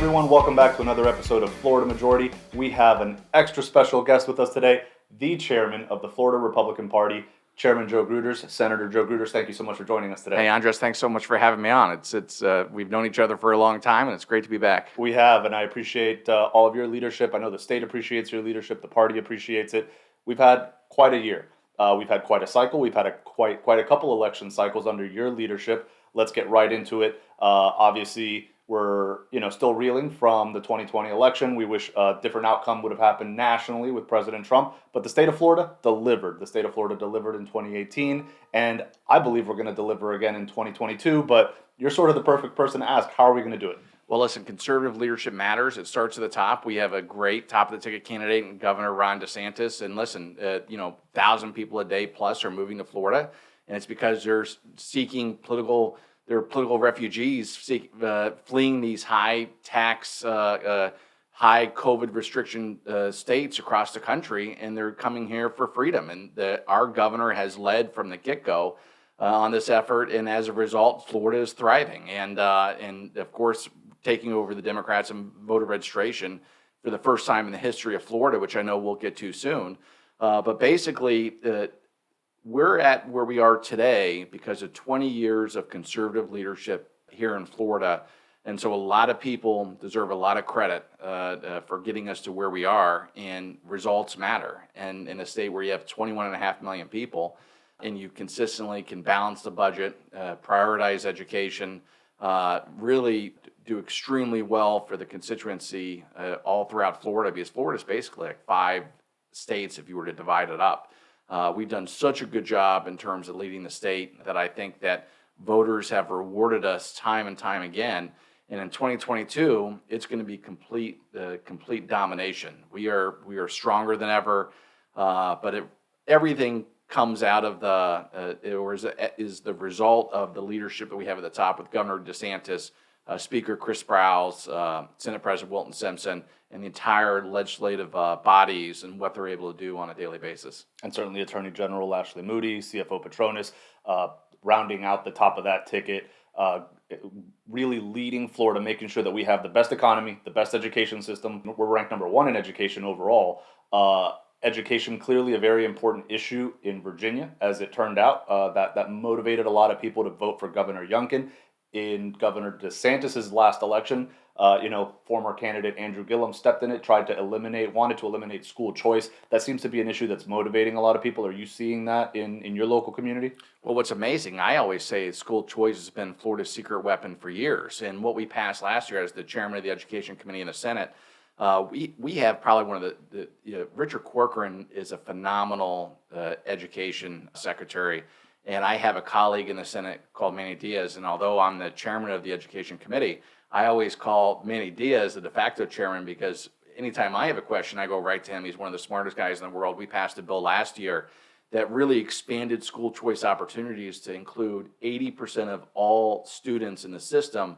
everyone. Welcome back to another episode of Florida Majority. We have an extra special guest with us today, the chairman of the Florida Republican Party, Chairman Joe Gruters. Senator Joe Gruters, thank you so much for joining us today. Hey, Andres, thanks so much for having me on. We've known each other for a long time, and it's great to be back. We have, and I appreciate all of your leadership. I know the state appreciates your leadership. The party appreciates it. We've had quite a year. We've had quite a cycle. We've had quite a couple election cycles under your leadership. Let's get right into it. Obviously, we're still reeling from the 2020 election. We wish a different outcome would have happened nationally with President Trump, but the state of Florida delivered. The state of Florida delivered in 2018, and I believe we're going to deliver again in 2022, but you're sort of the perfect person to ask, how are we going to do it? Well, listen, conservative leadership matters. It starts at the top. We have a great top-of-the-ticket candidate in Governor Ron DeSantis, and listen, 1,000 people a day plus are moving to Florida, and it's because they're seeking they're political refugees fleeing these high tax, high COVID restriction states across the country, and they're coming here for freedom. And our governor has led from the get-go on this effort, and as a result, Florida is thriving. And of course, taking over the Democrats in voter registration for the first time in the history of Florida, which I know we'll get to soon. But basically, we're at where we are today because of 20 years of conservative leadership here in Florida. And so a lot of people deserve a lot of credit for getting us to where we are, and results matter. And in a state where you have 21.5 million people and you consistently can balance the budget, prioritize education, really do extremely well for the constituency all throughout Florida, because Florida is basically like 5 states if you were to divide it up. We've done such a good job in terms of leading the state that I think that voters have rewarded us time and time again. And in 2022, it's going to be complete domination. We are stronger than ever, but everything comes out of is the result of the leadership that we have at the top with Governor DeSantis, Speaker Chris Sprowls, Senate President Wilton Simpson, and the entire legislative bodies and what they're able to do on a daily basis. And certainly Attorney General Ashley Moody, CFO Petronis, rounding out the top of that ticket, really leading Florida, making sure that we have the best economy, the best education system. We're ranked number 1 in education overall. Education clearly a very important issue in Virginia, as it turned out. That motivated a lot of people to vote for Governor Youngkin. In Governor DeSantis's last election, former candidate Andrew Gillum stepped in it, wanted to eliminate school choice. That seems to be an issue that's motivating a lot of people. Are you seeing that in your local community? Well, what's amazing, I always say school choice has been Florida's secret weapon for years. And what we passed last year as the chairman of the Education Committee in the Senate, we have probably one of Richard Corcoran is a phenomenal education secretary. And I have a colleague in the Senate called Manny Diaz, and although I'm the chairman of the Education Committee, I always call Manny Diaz the de facto chairman, because anytime I have a question, I go right to him. He's one of the smartest guys in the world. We passed a bill last year that really expanded school choice opportunities to include 80% of all students in the system,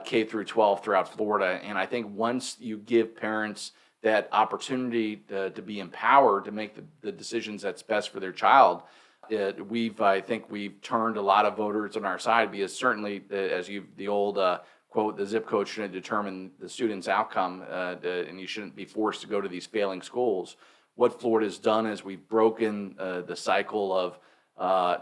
K through 12 throughout Florida. And I think once you give parents that opportunity to be empowered to make the decisions that's best for their child, I think we've turned a lot of voters on our side, because certainly, the old quote, the zip code shouldn't determine the student's outcome, and you shouldn't be forced to go to these failing schools. What Florida's done is we've broken the cycle of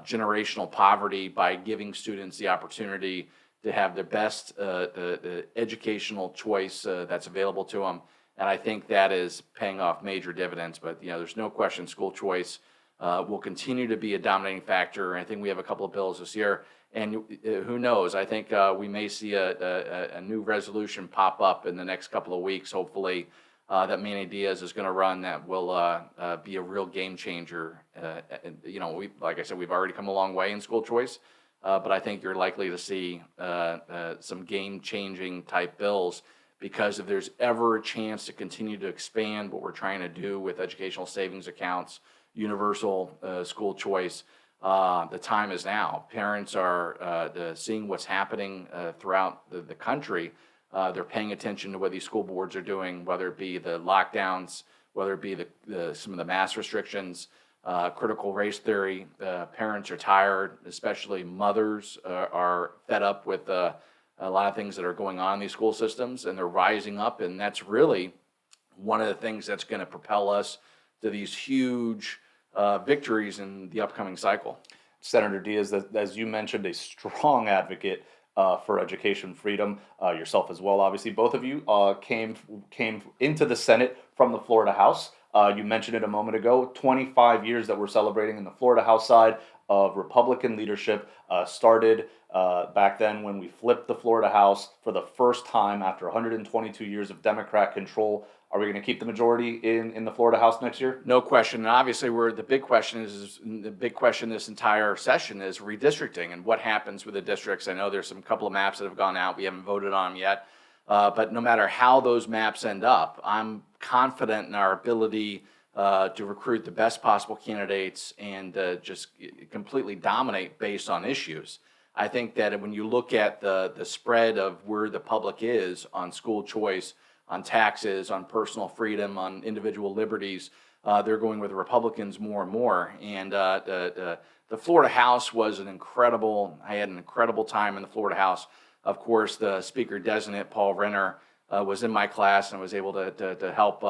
generational poverty by giving students the opportunity to have their best the educational choice that's available to them, and I think that is paying off major dividends. But there's no question school choice will continue to be a dominating factor. I think we have a couple of bills this year, and who knows? I think we may see a new resolution pop up in the next couple of weeks, hopefully, that Manny Diaz is going to run, that will be a real game changer. Like I said, we've already come a long way in school choice, but I think you're likely to see some game-changing type bills, because if there's ever a chance to continue to expand what we're trying to do with educational savings accounts, universal school choice, the time is now. Parents are seeing what's happening throughout the country. They're paying attention to what these school boards are doing, whether it be the lockdowns, whether it be some of the mass restrictions, critical race theory. Parents are tired, especially mothers are fed up with a lot of things that are going on in these school systems, and they're rising up, and that's really one of the things that's going to propel us to these huge victories in the upcoming cycle. Senator Diaz, as you mentioned, a strong advocate for education freedom. Yourself as well, obviously. Both of you came into the Senate from the Florida House. You mentioned it a moment ago. 25 years that we're celebrating in the Florida House side of Republican leadership started back then when we flipped the Florida House for the first time after 122 years of Democrat control. Are we going to keep the majority in the Florida House next year? No question. And obviously, the big question this entire session is redistricting and what happens with the districts. I know there's some couple of maps that have gone out. We haven't voted on them yet. But no matter how those maps end up, I'm confident in our ability to recruit the best possible candidates and just completely dominate based on issues. I think that when you look at the spread of where the public is on school choice, on taxes, on personal freedom, on individual liberties, they're going with the Republicans more and more. And the Florida House was I had an incredible time in the Florida House. Of course, the Speaker Designate, Paul Renner, was in my class and was able to help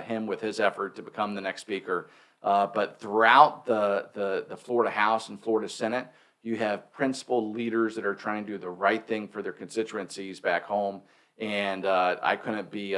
him with his effort to become the next Speaker. But throughout the Florida House and Florida Senate, you have principled leaders that are trying to do the right thing for their constituencies back home. And I couldn't be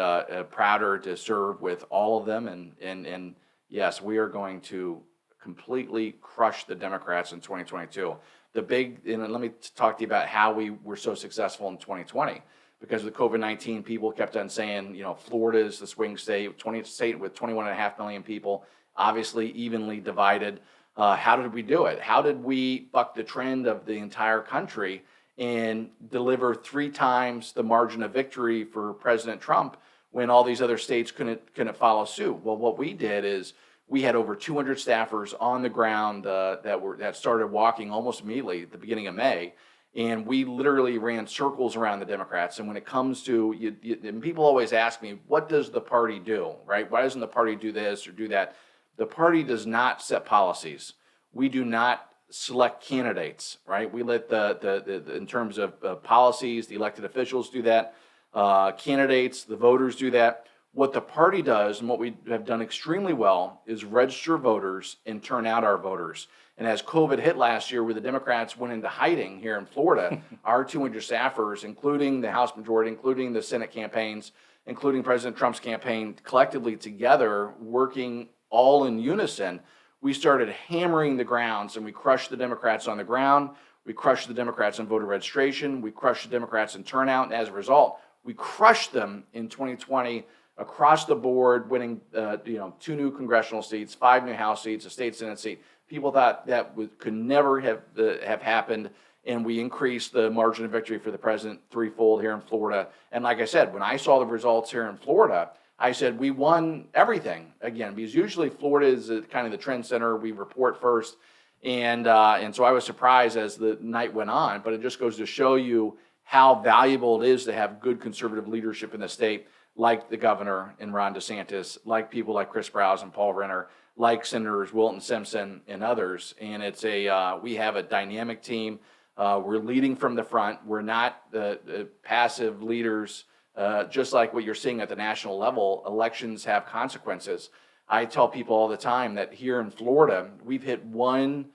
prouder to serve with all of them. And yes, we are going to completely crush the Democrats in 2022. And let me talk to you about how we were so successful in 2020. Because with COVID-19, people kept on saying, Florida is the swing state, state with 21.5 million people, obviously evenly divided. How did we do it? How did we buck the trend of the entire country and deliver 3 times the margin of victory for President Trump when all these other states couldn't follow suit? Well, what we did is we had over 200 staffers on the ground that started walking almost immediately at the beginning of May, and we literally ran circles around the Democrats. And when it comes to and people always ask me, what does the party do, right? Why doesn't the party do this or do that? The party does not set policies. We do not select candidates, right? We let in terms of policies, the elected officials do that. Candidates, the voters do that. What the party does, and what we have done extremely well, is register voters and turn out our voters. And as COVID hit last year, where the Democrats went into hiding here in Florida, our 200 staffers, including the House majority, including the Senate campaigns, including President Trump's campaign, collectively together, working all in unison, we started hammering the grounds, and we crushed the Democrats on the ground. We crushed the Democrats in voter registration. We crushed the Democrats in turnout. And as a result, we crushed them in 2020 across the board, winning 2 new congressional seats, 5 new House seats, a state Senate seat. People thought that could never have happened, and we increased the margin of victory for the president threefold here in Florida. And like I said, when I saw the results here in Florida, I said, we won everything again, because usually Florida is kind of the trend center. We report first. And so I was surprised as the night went on, but it just goes to show you how valuable it is to have good conservative leadership in the state, like the governor and Ron DeSantis, like people like Chris Browse and Paul Renner, like Senators Wilton Simpson and others. And it's we have a dynamic team. We're leading from the front. We're not the passive leaders. Just like what you're seeing at the national level, elections have consequences. I tell people all the time that here in Florida, we've hit one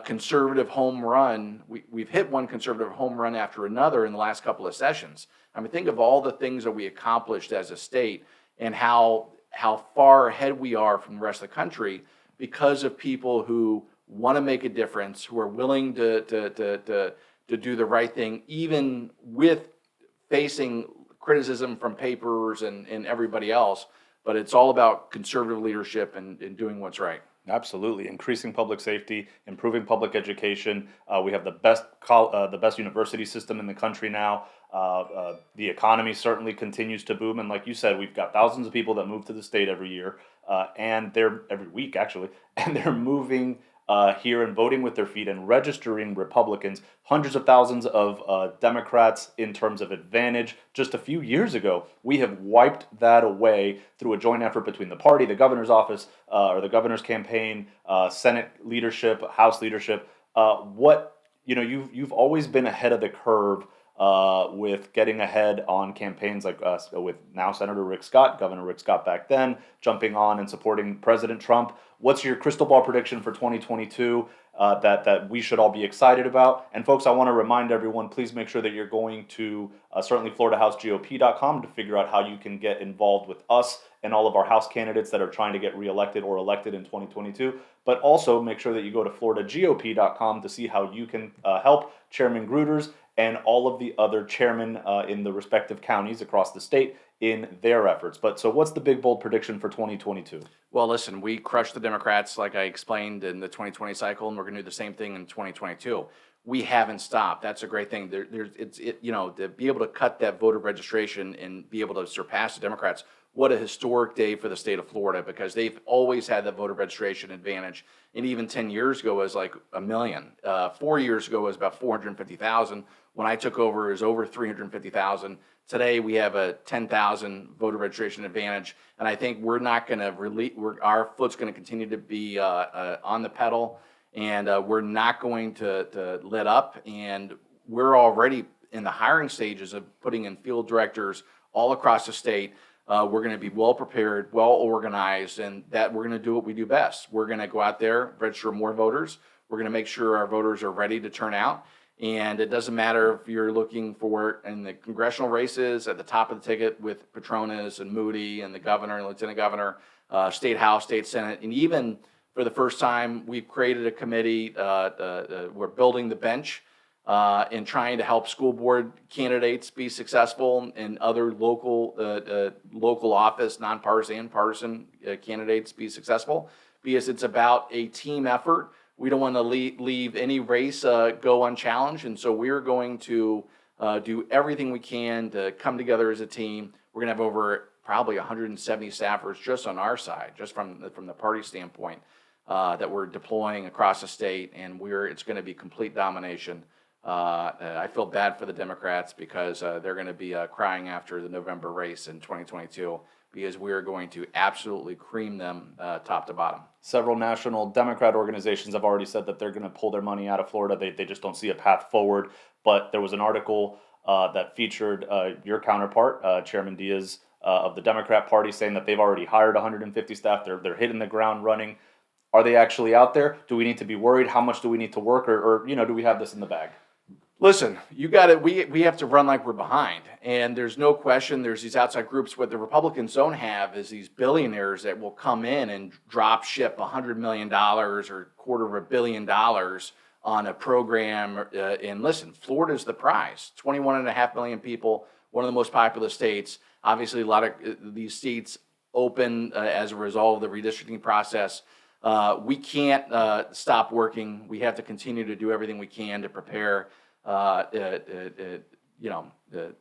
conservative home run. We've hit one conservative home run after another in the last couple of sessions. I mean, think of all the things that we accomplished as a state and how far ahead we are from the rest of the country because of people who want to make a difference, who are willing to do the right thing, even with facing criticism from papers and everybody else. But it's all about conservative leadership and doing what's right. Absolutely, increasing public safety, improving public education. We have the best university system in the country now. The economy certainly continues to boom, and like you said, we've got thousands of people that move to the state every year, and they're every week actually, and they're moving here and voting with their feet and registering Republicans. Hundreds of thousands of Democrats in terms of advantage. Just a few years ago, we have wiped that away through a joint effort between the party, the governor's office, or the governor's campaign, Senate leadership, House leadership. You've always been ahead of the curve with getting ahead on campaigns like with now Senator Rick Scott, Governor Rick Scott back then, jumping on and supporting President Trump. What's your crystal ball prediction for 2022 that we should all be excited about? And folks, I want to remind everyone, please make sure that you're going to certainly FloridaHouseGOP.com to figure out how you can get involved with us and all of our House candidates that are trying to get reelected or elected in 2022. But also make sure that you go to FloridaGOP.com to see how you can help Chairman Gruters and all of the other chairmen in the respective counties across the state in their efforts. But so what's the big bold prediction for 2022? Well, listen, we crushed the Democrats, like I explained, in the 2020 cycle, and we're going to do the same thing in 2022. We haven't stopped. That's a great thing. To be able to cut that voter registration and be able to surpass the Democrats, what a historic day for the state of Florida, because they've always had the voter registration advantage. And even 10 years ago, it was like 1 million. 4 years ago, it was about 450,000. When I took over, it was over 350,000. Today, we have a 10,000 voter registration advantage, and I think we're not going to our foot's going to continue to be on the pedal, and we're not going to let up. And we're already in the hiring stages of putting in field directors all across the state. We're going to be well prepared, well organized, and that we're going to do what we do best. We're going to go out there, register more voters. We're going to make sure our voters are ready to turn out. And it doesn't matter if you're looking for in the congressional races at the top of the ticket with Petronas and Moody and the governor and lieutenant governor, state house, state senate, and even for the first time, we've created a committee. We're building the bench and trying to help school board candidates be successful and other local office, nonpartisan and partisan candidates be successful, because it's about a team effort. We don't want to leave any race go unchallenged, and so we're going to do everything we can to come together as a team. We're going to have over probably 170 staffers just on our side, just from the party standpoint, that we're deploying across the state, and it's going to be complete domination. I feel bad for the Democrats because they're going to be crying after the November race in 2022, because we're going to absolutely cream them top to bottom. Several national Democrat organizations have already said that they're going to pull their money out of Florida. They just don't see a path forward. But there was an article that featured your counterpart, Chairman Diaz of the Democrat Party, saying that they've already hired 150 staff. They're hitting the ground running. Are they actually out there? Do we need to be worried? How much do we need to work? Or do we have this in the bag? Listen, you got it. We have to run like we're behind, and there's no question. There's these outside groups. What the Republicans don't have is these billionaires that will come in and drop ship $100 million or $250 million on a program. And listen, Florida's the prize. 21.5 million people, one of the most populous states. Obviously, a lot of these seats open as a result of the redistricting process. We can't stop working. We have to continue to do everything we can to prepare.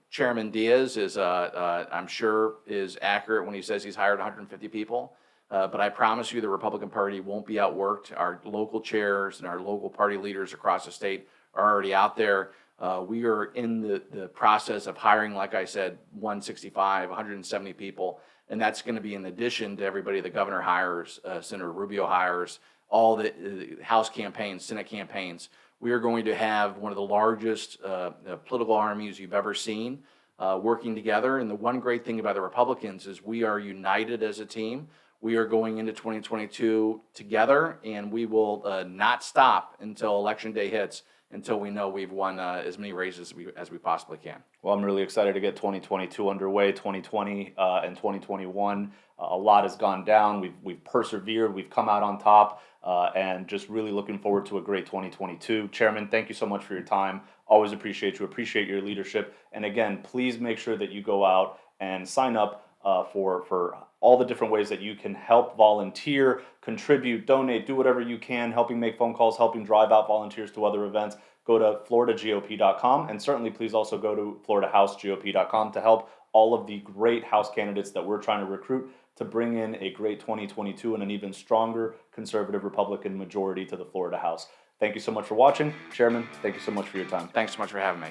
Chairman Diaz is, I'm sure, is accurate when he says he's hired 150 people. But I promise you the Republican Party won't be outworked. Our local chairs and our local party leaders across the state are already out there. We are in the process of hiring, like I said, 170 people. And that's going to be in addition to everybody the governor hires, Senator Rubio hires, all the House campaigns, Senate campaigns. We are going to have one of the largest political armies you've ever seen working together. And the one great thing about the Republicans is we are united as a team. We are going into 2022 together, and we will not stop until Election Day hits, until we know we've won as many races as we possibly can. Well, I'm really excited to get 2022 underway. 2020 and 2021, a lot has gone down. We've persevered. We've come out on top, and just really looking forward to a great 2022. Chairman, thank you so much for your time. Always appreciate you. Appreciate your leadership. And again, please make sure that you go out and sign up for all the different ways that you can help volunteer, contribute, donate, do whatever you can, helping make phone calls, helping drive out volunteers to other events. Go to FloridaGOP.com, and certainly please also go to FloridaHouseGOP.com to help all of the great House candidates that we're trying to recruit to bring in a great 2022 and an even stronger conservative Republican majority to the Florida House. Thank you so much for watching. Chairman, thank you so much for your time. Thanks so much for having me.